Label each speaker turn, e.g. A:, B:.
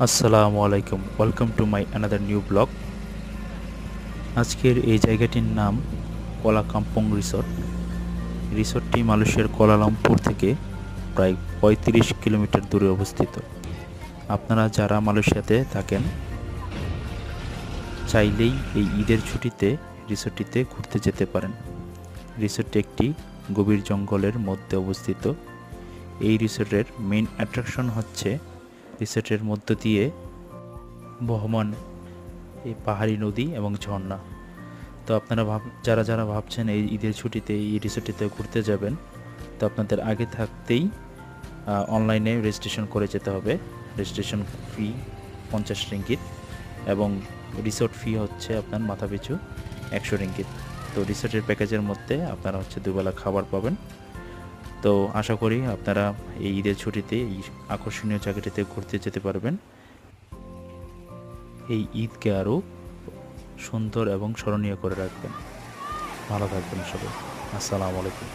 A: আসসালামু আলাইকুম, welcome to my another new blog. আজকের এই জায়গাটির নাম কলাকাম্পং রিসোর্ট। রিসোর্টটি মালয়েশিয়ার কুয়ালালামপুর থেকে প্রায় ৩৫ কিলোমিটার দূরে অবস্থিত। আপনারা যারা মালয়েশিয়াতে থাকেন চাইলেই এই ঈদের ছুটিতে রিসোর্টটিতে ঘুরতে যেতে পারেন। রিসোর্টটি একটি গভীর জঙ্গলের মধ্যে অবস্থিত। এই রিসোর্টের মেইন অ্যাট্রাকশন হচ্ছে রিসোর্টের মধ্য দিয়ে বহমান এই পাহাড়ি নদী এবং ঝর্ণা। তো আপনারা যারা যারা ভাবছেন এই ঈদের ছুটিতে এই রিসোর্টটিতে ঘুরতে যাবেন, তো আপনাদের আগে থাকতেই অনলাইনে রেজিস্ট্রেশন করে যেতে হবে। রেজিস্ট্রেশন ফি 50 রিঙ্গিত এবং রিসোর্ট ফি হচ্ছে আপনার মাথাপিছু 100 রিঙ্গিত। তো রিসোর্টের প্যাকেজের মধ্যে আপনারা হচ্ছে দুবেলা খাবার পাবেন। তো আশা করি আপনারা এই ঈদের ছুটিতে এই আকর্ষণীয় জায়গাটিতে ঘুরতে যেতে পারবেন। এই ঈদকে আরও সুন্দর এবং স্মরণীয় করে রাখবেন। ভালো থাকবেন সবাই। আসসালামু আলাইকুম।